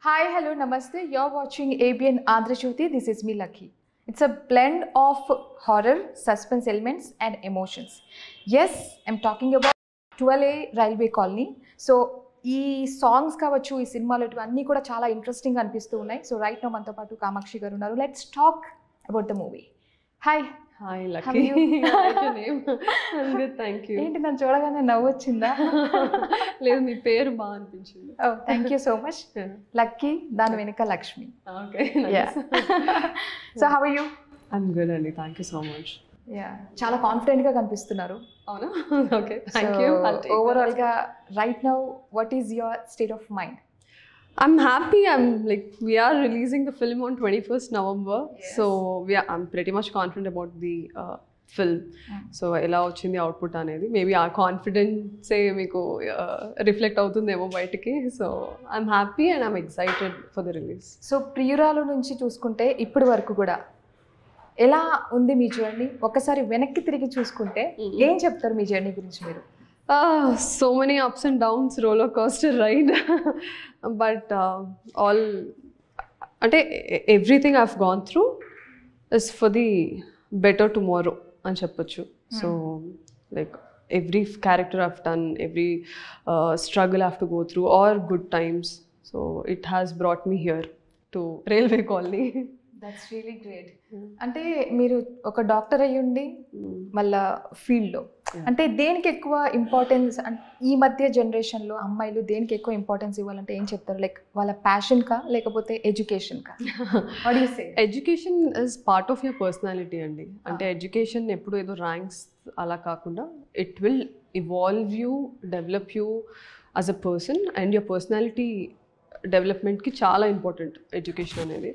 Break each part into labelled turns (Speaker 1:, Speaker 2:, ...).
Speaker 1: Hi, hello, namaste. You're watching ABN Andhra Jyoti. This is me, Lucky. It's a blend of horror, suspense elements, and emotions. Yes, I'm talking about 12A Railway Colony. So, ఈ songs కావచ్చు, ఈ సినిమాలు అన్నీ కూడా చాలా interesting అనిపిస్తూ ఉన్నాయి. So right no మనతో పాటు కామాక్షి గారు ఉన్నారు. Let's talk about the movie. Hi.
Speaker 2: Hi, Lucky. I like your name. I'm good, thank you.
Speaker 1: ఏంటి నన్ను చూడగానే నవ్వు వచ్చిందా?
Speaker 2: లేదు, మీ పేరు బాగా అనిపించింది.
Speaker 1: Oh thank you so much. Lucky, దాని వెనుక Lakshmi.
Speaker 2: Okay,
Speaker 1: nice. So how are you?
Speaker 2: I'm good అండి, థ్యాంక్ యూ సో మచ్.
Speaker 1: చాలా కాన్ఫిడెంట్ గా కనిపిస్తున్నారు.
Speaker 2: అవునా? Okay, thank you.
Speaker 1: ఓవరాల్ గా right now what is your state of mind?
Speaker 2: I'm happy. We are releasing the film on 21st November. Yes. So I'm pretty much confident about the film. So ఎలా వచ్చింది output అనేది maybe ఆ కాన్ఫిడెన్సే మీకు reflect అవుతుందేమో బయటికి. So I'm happy and I'm excited for the release.
Speaker 1: So ప్రియురాలు నుంచి చూసుకుంటే ఇప్పటి వరకు కూడా ఎలా ఉంది మీ జర్నీ? ఒక్కసారి వెనక్కి తిరిగి చూసుకుంటే ఏం చెప్తారు మీ జర్నీ గురించి మీరు?
Speaker 2: So many ups and downs, roller coaster ride. But everything I've gone through is for the better tomorrow అని చెప్పొచ్చు. So like every character I've done, every struggle I have to go through, or good times, so it has brought me here to Railway Colony.
Speaker 1: That's really great. అంటే మీరు ఒక doctor అయ్యుండి మళ్ళా ఫీల్డ్లో అంటే దేనికి ఎక్కువ ఇంపార్టెన్స్, ఈ మధ్య జనరేషన్లో అమ్మాయిలు దేనికి ఎక్కువ ఇంపార్టెన్స్ ఇవ్వాలంటే ఏం చెప్తారు? లైక్ వాళ్ళ ప్యాషన్కా లేకపోతే ఎడ్యుకేషన్కా? What you say?
Speaker 2: Education is part of your personality అండి. అంటే ఎడ్యుకేషన్ ఎప్పుడు ఏదో ర్యాంక్స్ అలా కాకుండా it will evolve you, develop you as a person, and your personality డెవలప్మెంట్కి చాలా ఇంపార్టెంట్ ఎడ్యుకేషన్ అనేది.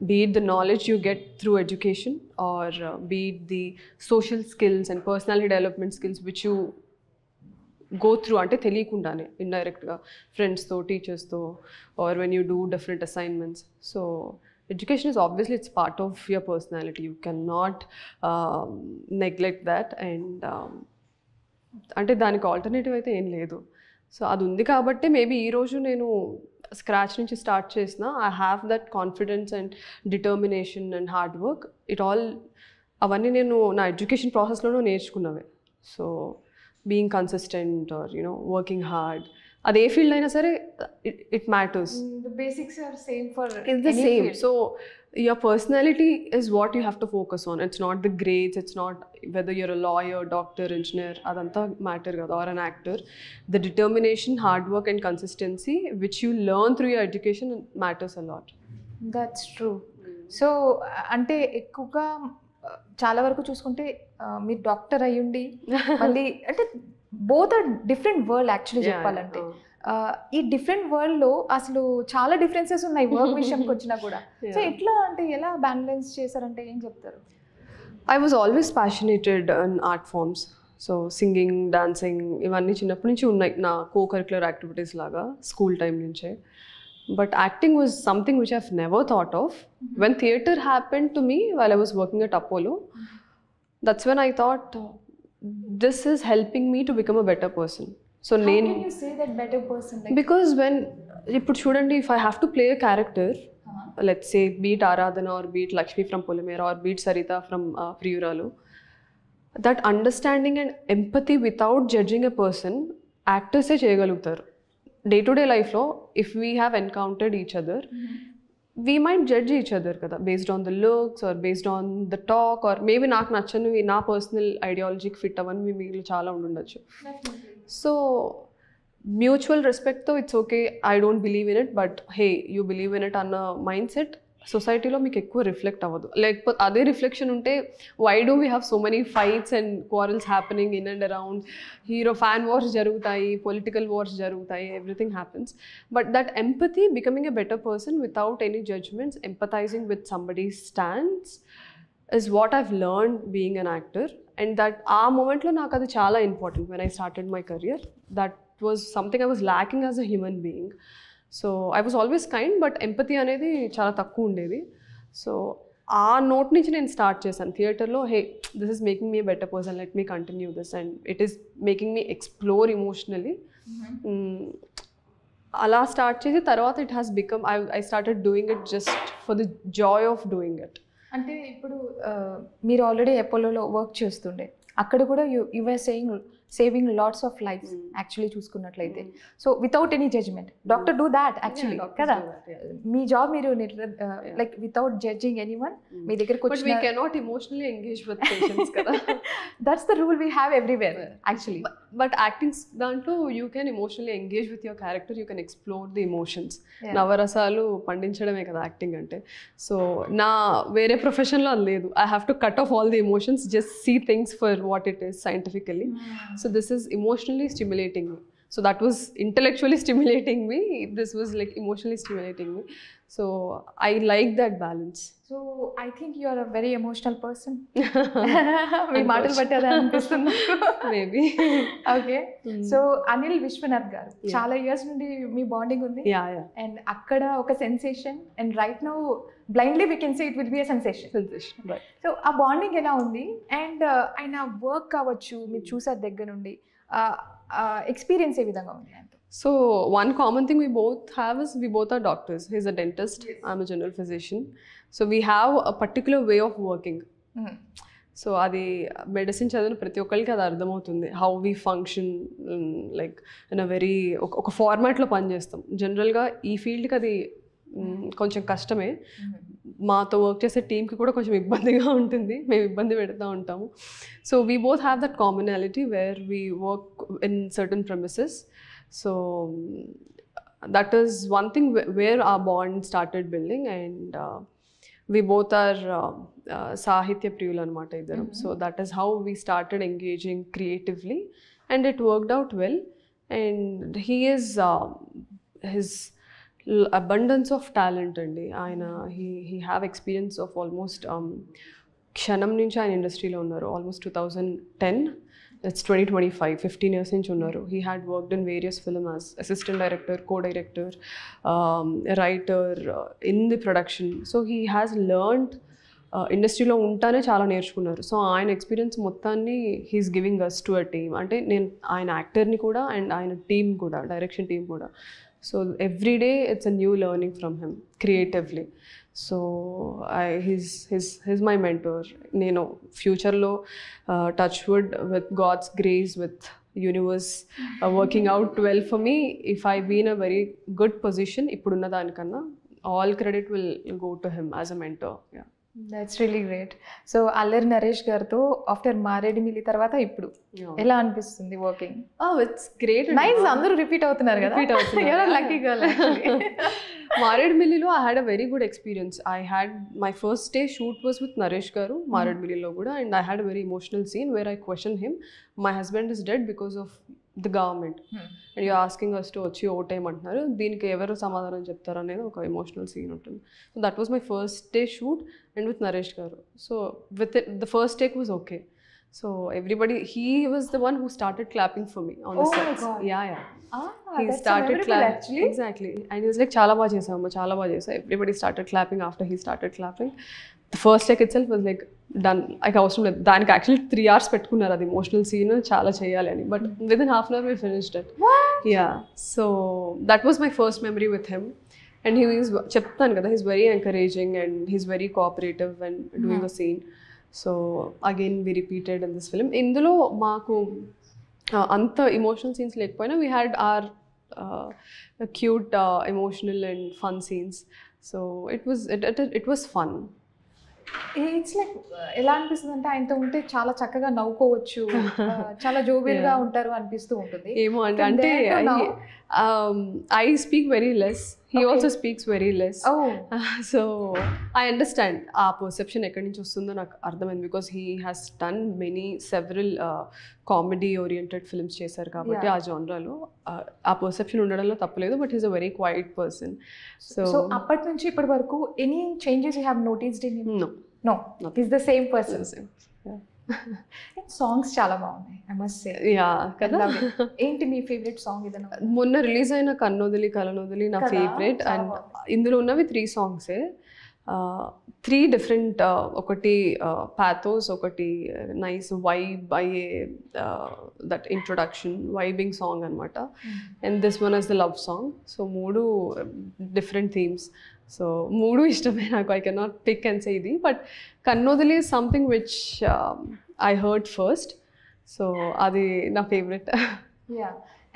Speaker 2: Be it the knowledge you get through education, or be it the social skills and personality development skills which you go through ante teliyakundane indirect ga friends tho, teachers tho, or when you do different assignments. So education is obviously, it's part of your personality. You cannot neglect that, and ante daniki alternative aithe em ledu. So adi undi kabatti maybe ee roju nenu scratch నుంచి start చేసిన I have that confidence and determination and hard work. It all అవన్నీ నేను నా education ప్రాసెస్లోనూ నేర్చుకున్నవే. So being consistent or working hard, అది ఏ field అయినా సరే it matters.
Speaker 1: The basics are same for
Speaker 2: it's the same field. So your personality is what you have to focus on. It's not the grades, it's not whether you're a lawyer, doctor, engineer, adanta matter kada, or an actor. The determination, hard work and consistency which you learn through your education matters a lot.
Speaker 1: That's true. So అంటే ఎక్కువగా చాలా వరకు చూసుకుంటే మీరు doctor అయ్యుండి మళ్ళీ అంటే both are different world actually చెప్పాలంటే. ఈ డిఫరెంట్ వరల్డ్లో అసలు చాలా డిఫరెన్సెస్ ఉన్నాయి వర్క్ విషయంకి వచ్చినా కూడా. సో ఎట్లా అంటే ఎలా బ్యాలెన్స్ చేశారంటే ఏం చెప్తారు?
Speaker 2: I was always passionate in art forms. So singing, dancing ఇవన్నీ చిన్నప్పటి నుంచి ఉన్నాయి నా కో-కరిక్యులర్ యాక్టివిటీస్ లాగా స్కూల్ టైం నుంచే. But acting was something which I've never thought of. When theatre happened to me while I was working at Apollo, that's when I thought this is helping me to become a better person. So
Speaker 1: how can you say that better person? Like,
Speaker 2: because when ఇప్పుడు చూడండి, if I have to play a character, let's say be it Aradhana or be it Lakshmi from Polimera or be it Sarita from Priyuralu, that understanding and empathy without judging a person, actors ఏ చేయగలుగుతారు. Day to day లైఫ్లో if we have encountered each other, we might judge each other కదా, based on the looks or based on the talk, or maybe నాకు నచ్చనివి నా personal ఐడియాలజీకి fit అవన్నీ మీలో చాలా ఉండొచ్చు. సో మ్యూచువల్ రెస్పెక్ట్తో it's okay, I don't believe in it but hey you believe in it అన్న మైండ్ సెట్ సొసైటీలో మీకు ఎక్కువ రిఫ్లెక్ట్ అవ్వదు. లేకపోతే అదే రిఫ్లెక్షన్ ఉంటే why do we have so many fights and quarrels happening in and around, hero fan wars జరుగుతాయి, political wars జరుగుతాయి, everything happens. But that empathy, becoming a better person without any judgements, empathising with somebody stands is what I've learned being an actor. And that ఆ మూమెంట్లో నాకు అది చాలా important. when I started my career, that was something I was lacking as a human being. So I was always kind, but empathy అనేది చాలా తక్కువ ఉండేది. So ఆ నోట్ నుంచి నేను స్టార్ట్ చేశాను థియేటర్లో. Hey, this is making me better person, let me continue this, and it is making me explore emotionally. అలా స్టార్ట్ చేసి తర్వాత it has become I started doing it just for the joy of doing it.
Speaker 1: అంటే ఇప్పుడు మీరు already అపోలోలో work చేస్తుండే, అక్కడ కూడా your saving lots of lives actually చూసుకున్నట్లయితే. So without any judgement doctor do that actually కదా. మీ జాబ్ మీరు లైక్ వితౌట్ జడ్జింగ్ ఎనీవన్ మీ దగ్గరకు వచ్చి
Speaker 2: we cannot emotionally engage with patients కదా.
Speaker 1: That's the rule we have everywhere actually.
Speaker 2: But acting దాంట్లో you can emotionally engage with your character, you can explore the emotions. నవరసాలు పండించడమే కదా acting అంటే. So నా వేరే ప్రొఫెషన్లో అది లేదు. I have to cut off all the emotions, just see things for what it is scientifically. So this is emotionally stimulating me. So that was intellectually stimulating me. This was like emotionally stimulating me. So I like that balance.
Speaker 1: So I think you are a very emotional person. మీ మాటలు బట్టి అదే అనిపిస్తుంది.
Speaker 2: Maybe.
Speaker 1: Okay. So Anil Vishwanath గారు చాలా years నుండి మీ bonding ఉంది. And అక్కడ ఒక sensation, and right now blindly we can say it will be a sensation. So ఆ బాండింగ్ ఎలా ఉంది, అండ్ ఆయన వర్క్ కావచ్చు మీరు చూసారు దగ్గర నుండి, ఎక్స్పీరియన్స్ ఏ విధంగా ఉంది?
Speaker 2: So one common thing we both have is we both are doctors. He's a dentist, I'm a general physician. So we have a particular way of working. So అది medicine చదివిన ప్రతి ఒక్కరికి అది అర్థమవుతుంది, how we function like in a very ఒక ఫార్మాట్లో పనిచేస్తాం. జనరల్గా ఈ ఫీల్డ్కి అది కొంచెం కష్టమే. మాతో వర్క్ చేసే టీమ్కి కూడా కొంచెం ఇబ్బందిగా ఉంటుంది, మేము ఇబ్బంది పెడతా ఉంటాము. So we both have that commonality where we work in certain premises. So that is one thing where our bond started building, and we both are sahitya priyulu anamata iddaram. So that is how we started engaging creatively, and it worked out well. And he is his abundance of talent andi aina, he have experience of almost kshanam nunchi aina industry lo unnaru almost 2010. It's 2025, 15 years నుంచి ఉన్నారు. He had worked in various films as assistant director, co-director, writer, in the production. So he has learned ఇండస్ట్రీలో ఉంటానే చాలా నేర్చుకున్నారు. So ఆయన experience మొత్తాన్ని he's giving us to a team. అంటే నేను ఆయన యాక్టర్ని కూడా అండ్ ఆయన టీమ్ కూడా, డైరెక్షన్ టీమ్ కూడా. So every day it's a new learning from him creatively. So he's my mentor. నేను ఫ్యూచర్లో touch wood with god's grace with universe working out well for me, if I be in a very good position ఇప్పుడున్న దానికన్నా, all credit will go to him as a mentor.
Speaker 1: That's really great. So Allari Naresh గారితో after Maredumilli తర్వాత ఇప్పుడు ఎలా అనిపిస్తుంది working?
Speaker 2: It's great.
Speaker 1: Nice, అందరూ repeat అవుతున్నారు కదా. Lucky girl.
Speaker 2: మారేడుమిల్లిలో I had a very good experience. I had my first day shoot was with Naresh garu మారేడుమిల్లిలో కూడా, and I had a very emotional scene where I question him, my husband is dead because of the government and you asking us to వచ్చి ఓటేయమంటున్నారు, దీనికి ఎవరు సమాధానం చెప్తారు అనేది ఒక ఎమోషనల్ సీన్ ఉంటుంది. So that was my first day shoot and with Naresh garu. So with the first take was okay. So everybody, he was the one who started clapping for me on the set. Yeah. He started clapping. Exactly. And he was like, chala baga chesavu, chala baga chesa. Everybody started clapping after he started clapping. The first take itself was like done. Like అవసరం లేదు, దానికి actually 3 hours పెట్టుకున్నారు అది emotional scene చాలా చేయాలి అని, but within half an hour we finished it. Yeah. So that was my first memory with him. And he is, చెప్తాను కదా, he's very encouraging and he's very cooperative when doing a scene. So again we repeated in this film. ఇందులో మాకు అంత emotional scenes లేకపోయినా we had our cute emotional and fun scenes. So it was fun.
Speaker 1: It's like ఎలా అనిపిస్తుంది అంటే ఆయనతో ఉంటే చాలా చక్కగా నవ్వుకోవచ్చు, చాలా జోబియల్గా ఉంటారు అనిపిస్తూ ఉంటుంది.
Speaker 2: ఏమో అండి, అంటే I speak very less, he also speaks very less. So I understand ఆ పర్సెప్షన్ ఎక్కడి నుంచి వస్తుందో నాకు అర్థమైంది, because he has done several comedy oriented films చేశారు కాబట్టి ఆ జానరాలో ఆ పర్సెప్షన్ ఉండడంలో తప్పలేదు, but he's a very quiet person. So
Speaker 1: అప్పటి నుంచి ఇప్పటి వరకు any changes you have noticed in him? No, he's the same person. Songs చాలా బాగున్నాయి, ఐ మస్ట్ సే.
Speaker 2: కదా.
Speaker 1: ఏంటి మీ ఫేవరెట్ సాంగ్ ఏదైనా?
Speaker 2: మొన్న రిలీజ్ అయిన కన్నొదిలి కలనొదిలి నా ఫేవరెట్, అండ్ ఇందులో ఉన్నవి 3 సాంగ్సే. త్రీ డిఫరెంట్ ఒకటి పాథోస్, ఒకటి నైస్ వైబ్ అయ్యే దట్ ఇంట్రొడక్షన్ వైబింగ్ సాంగ్ అనమాట, and this one is the love song. So మూడు డిఫరెంట్ థీమ్స్. సో మూడు ఇష్టమే నాకు. I can not pick and say ఇది, but Kannodali is something which I heard first. So అది నా favourite.
Speaker 1: Yeah,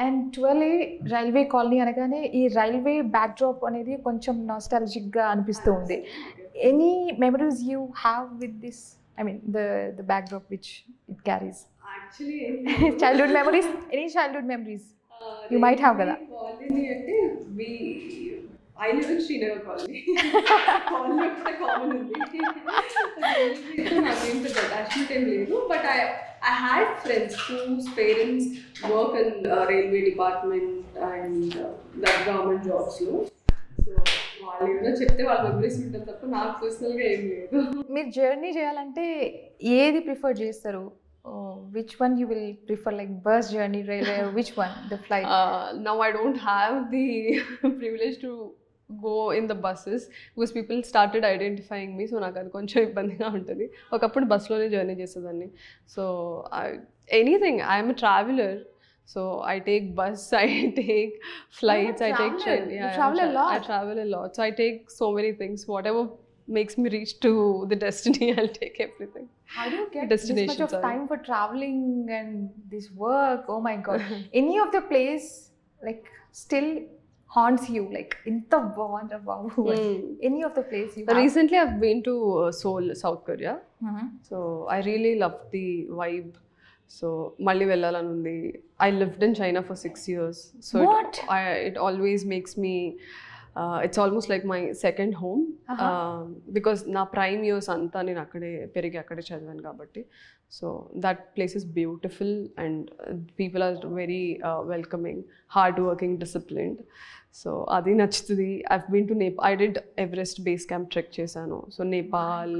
Speaker 1: and 12A railway colony అనగానే ఈ railway backdrop అనేది కొంచెం నాస్టాలజిక్గా అనిపిస్తూ ఉంది. Any memories you have with this, I mean the backdrop which it carries?
Speaker 2: Actually
Speaker 1: childhood memories, any childhood memories you might have కదా.
Speaker 2: కాలనీ అంటే I live in Srinagar colony. Colony ఒకటే common ఉంది. నాకేం పెద్ద అటాచ్మెంట్ ఏం లేదు, but I had friends whose parents work in railway department and that government jobs లో. So వాళ్ళు ఏమైనా చెప్తే వాళ్ళ మెమరీస్ ఉంటారు తప్ప నాకు పర్సనల్గా ఏం లేదు.
Speaker 1: మీరు జర్నీ చేయాలంటే ఏది ప్రిఫర్ చేస్తారు? Which one you will prefer, like bus journey, railway, or which one, the flight?
Speaker 2: Now I don't have the privilege to go in the buses because people started identifying me, so నాకు అది కొంచెం ఇబ్బందిగా ఉంటుంది. ఒకప్పుడు బస్లోనే journey చేసేదాన్ని. So anything, I'm a traveler, so I take bus, I take flights, I take train.
Speaker 1: Yeah, travel a lot.
Speaker 2: I travel a lot, so I take so many things. Whatever makes me reach to the destiny, I'll take everything.
Speaker 1: How do you get this much of time for traveling and this work? Oh my god. Any of the place like still haunts you, like inta bond about any of the place you have?
Speaker 2: Recently I've been to Seoul, South Korea. So I really love the vibe. So malli vellalani undi. I lived in China for 6 years, so it always makes me it's almost like my second home, because na prime years anta nenu akkade perigi akkade chadavanu kabatti. So that place is beautiful and people are very welcoming, hard working, disciplined. So adi nachutadi. I've been to Nepal. I did Everest base camp trek chesanu. So Nepal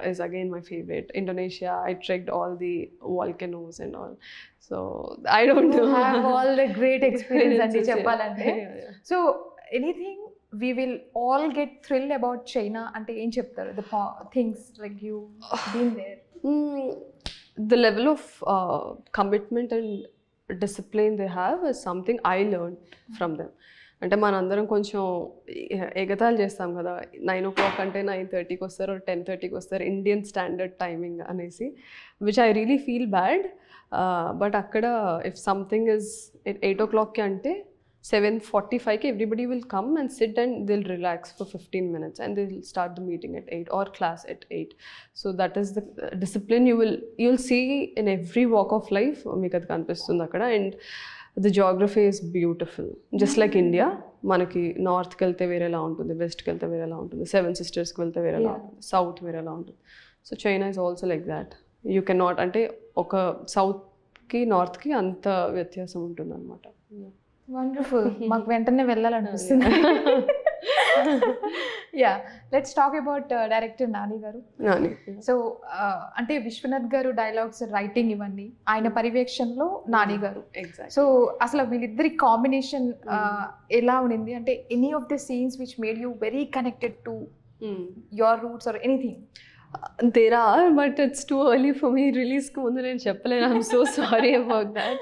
Speaker 2: is again my favorite. Indonesia, I trekked all the volcanoes and all. So I don't know.
Speaker 1: Have all the great experience andi cheppalante. So anything we will all get thrilled about China ante em cheptaru? The things like you been there.
Speaker 2: The level of commitment and discipline they have is something I learned from them. అంటే మనందరం కొంచెం ఎగతాలు చేస్తాం కదా, 9 o'clock అంటే 9:30కి వస్తారు, 10:30కి వస్తారు, Indian standard timing అనేసి, which I really feel bad. But అక్కడ ఇఫ్ సంథింగ్ ఇస్ 8 o'clockకి అంటే 7:45కి everybody will come and sit and chill relax for 15 minutes and they'll start the meeting at 8 or class at 8. So that is the discipline you'll see in every walk of life. మీకు అది కనిపిస్తుంది అక్కడ. And the geography is beautiful, just like India. మనకి నార్త్కి వెళ్తే వేరేలా ఉంటుంది, వెస్ట్కి వెళ్తే వేరేలా ఉంటుంది, 7 Sistersకి వెళ్తే వేరేలా ఉంటుంది, సౌత్ వేరేలా ఉంటుంది. So China is also like that. You can not, అంటే ఒక సౌత్కి నార్త్కి అంత వ్యత్యాసం ఉంటుంది అనమాట.
Speaker 1: వండర్ఫుల్. మాకు వెంటనే వెళ్ళాలనిపిస్తుంది. Yeah, let's talk about director Nani garu. So అంటే విశ్వనాథ్ గారు డైలాగ్స్ రైటింగ్ ఇవన్నీ ఆయన పర్యవేక్షణలో నాని గారు. సో అసలు వీళ్ళిద్దరి కాంబినేషన్ ఎలా ఉండింది? అంటే any of the scenes which made you very connected to your roots or anything?
Speaker 2: There are, but it's too early for me. Release ku mundu nenu cheppalenu. I'm so sorry about that.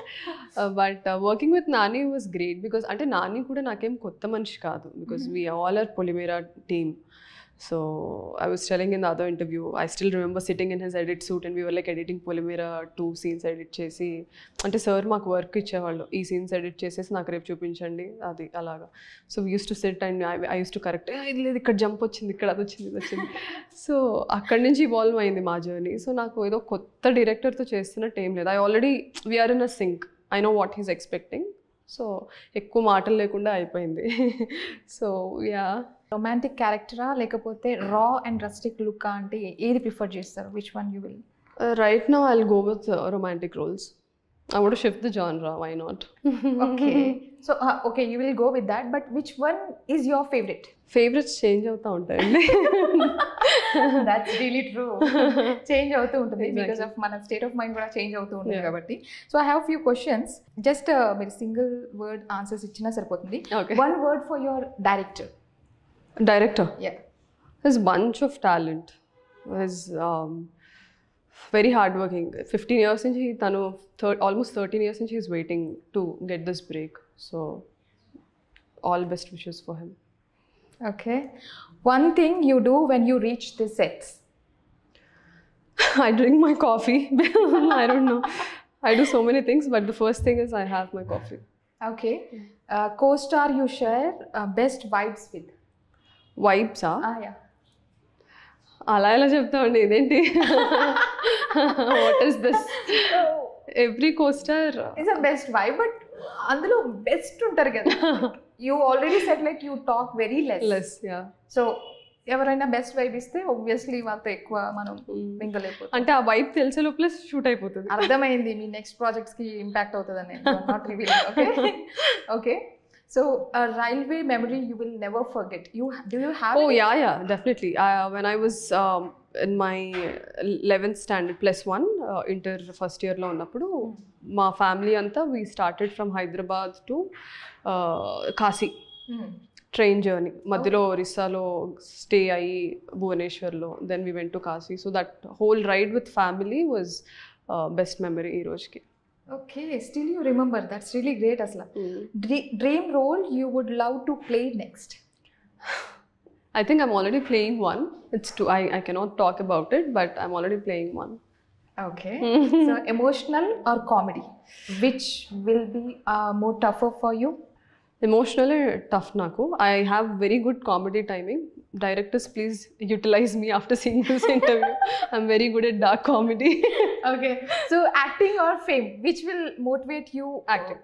Speaker 2: But working with Nani was great because ante Nani kuda nakem kotta manishi kaadu, because we all are Polymera team. So I was telling in the other interview, I still remember sitting in his edit suit and we were like editing Polymera 2 scenes edit chesi, ante sir maaku work ichevallu, ee scenes edit chesesi naaku repu chupinchandi adi alaga. So we used to sit and I used to correct, ఇది లేదు, ఇక్కడ jump వచ్చింది, ఇక్కడ అది వచ్చింది, ఇది వచ్చింది. So అక్కడి నుంచి ఇవాల్వ్ అయింది మా జర్నీ. సో నాకు ఏదో కొత్త డైరెక్టర్తో చేస్తున్నట్టు ఏం లేదు. I already, we are in a sync. I know what he's expecting. So ఎక్కువ మాటలు లేకుండా అయిపోయింది. So yeah.
Speaker 1: రొమాంటిక్ క్యారెక్టరా లేకపోతే రా అండ్ రస్టిక్ లుక్ అంటే ఏది ప్రిఫర్ చేస్తారు? Which one you will?
Speaker 2: Right now I'll go with romantic roles. I want to shift the genre, why not?
Speaker 1: Okay. So okay, you will go with that, but which one is your favorite?
Speaker 2: Favorites change అవుతూ ఉంటాయండి.
Speaker 1: That's really true. Change అవుతూ ఉంటుంది because of మన state of mind కూడా change అవుతూ ఉంటుంది కాబట్టి. So I have few questions. Just మీరు సింగిల్ వర్డ్ ఆన్సర్స్ ఇచ్చినా సరిపోతుంది.
Speaker 2: Okay.
Speaker 1: One word for your director.
Speaker 2: Director?
Speaker 1: Yeah.
Speaker 2: His bunch of talent. His very hardworking. 15 years since he tanu almost 13 years since he's waiting to get this break. So all best wishes for him.
Speaker 1: Okay. One thing you do when you reach the sets.
Speaker 2: I drink my coffee. I don't know. I do so many things, but the first thing is I have my coffee.
Speaker 1: Okay. Co-star you share best vibes with.
Speaker 2: Vibes,
Speaker 1: Yeah.
Speaker 2: అలా ఎలా చెప్తామండి ఇదేంటి what is this every coaster
Speaker 1: it's a best vibe but అందులో best ఉంటారు కదా you already set like you talk very less
Speaker 2: yeah
Speaker 1: so ఎవరైనా best vibe ఇస్తే obviously వాళ్ళతో ఎక్కువ మనం మింగలేకపోతాం.
Speaker 2: అంటే ఆ వైబ్ తెలిసే లోపల షూట్ అయిపోతుంది.
Speaker 1: అర్థమైంది మీ నెక్స్ట్ ప్రాజెక్ట్స్ కి ఇంపాక్ట్ అవుతుందని. Not revealing. Okay okay. So a railway memory you will never forget. Do you have?
Speaker 2: Oh yeah, definitely. When I was in my 11th standard +1 inter first year lo unnappudu ma family anta we started from Hyderabad to Kasi train journey. Madhilo Orissa lo stay ayi Bhubaneswar lo, then we went to Kasi. So that whole ride with family was best memory ee rojki.
Speaker 1: Okay, still you remember. That's really great, Asla. Dream role you would love to play next?
Speaker 2: I think I'm already playing one. It's two. I cannot talk about it, but I'm already playing one.
Speaker 1: Okay. So emotional or comedy? Which will be more tougher for you?
Speaker 2: Emotionally tough naku. I have very good comedy timing. Directors, please utilize me after seeing this interview. I'm very good at dark comedy.
Speaker 1: Okay. So acting or fame, which will motivate you?
Speaker 2: Acting.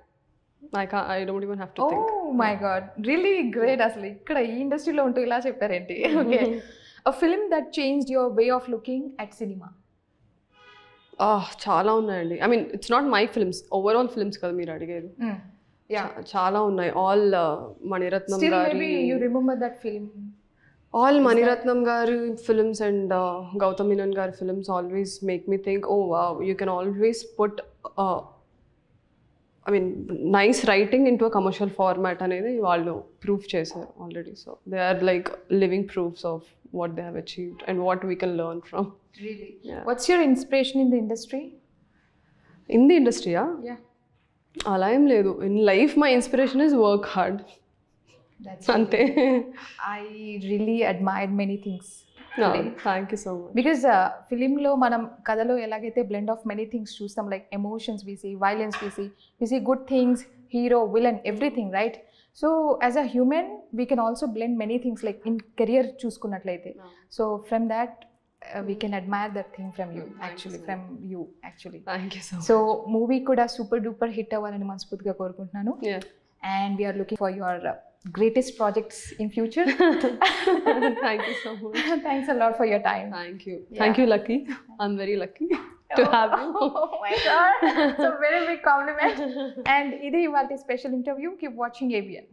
Speaker 2: I don't even have to think.
Speaker 1: Oh my god. Really great asli. Ikkada ee industry lo untu ila chepparenti. Okay. A film that changed your way of looking at cinema.
Speaker 2: చాలా ఉన్నాయండి. I mean, it's not my films. Overall films కదా మీరు అడిగేది.
Speaker 1: Yeah.
Speaker 2: చాలా ఉన్నాయి. All Maniratnam
Speaker 1: Still
Speaker 2: గారి.
Speaker 1: maybe you remember that film.
Speaker 2: All Maniratnam Gari films and Gautam Menon Gari films always make me think, oh wow, you can always put, nice writing into a commercial format anedi vallu proof chesaru already. So they are like living proofs of what they have achieved and what we can learn from.
Speaker 1: Really?
Speaker 2: Yeah.
Speaker 1: What's your inspiration in the industry?
Speaker 2: In the industry,
Speaker 1: Yeah.
Speaker 2: అలా ఏం లేదు. In life, my inspiration is work hard.
Speaker 1: That's
Speaker 2: అంతే.
Speaker 1: I really admired many things.
Speaker 2: Thank you so much.
Speaker 1: Because ఫిలింలో మనం కథలో ఎలాగైతే blend of many things చూస్తాం, like emotions we see, violence we see good things, hero, villain, everything, right? So as a human we can also blend many things, like in career చూసుకున్నట్లయితే. So from that we can admire that thing from you actually.
Speaker 2: Thank you so much.
Speaker 1: So movie కూడా super duper hit అవ్వాలని మనస్ఫూర్తిగా కోరుకుంటున్నాను.
Speaker 2: Yeah.
Speaker 1: And we are looking for your greatest projects in future.
Speaker 2: Thank you so much.
Speaker 1: Thanks a lot for your time.
Speaker 2: Thank you.
Speaker 1: Yeah.
Speaker 2: Thank you, Lucky. I'm very lucky to have you.
Speaker 1: Oh my god. It's a very big compliment. And ఇది ఇవాల్టి special interview. Keep watching ABN.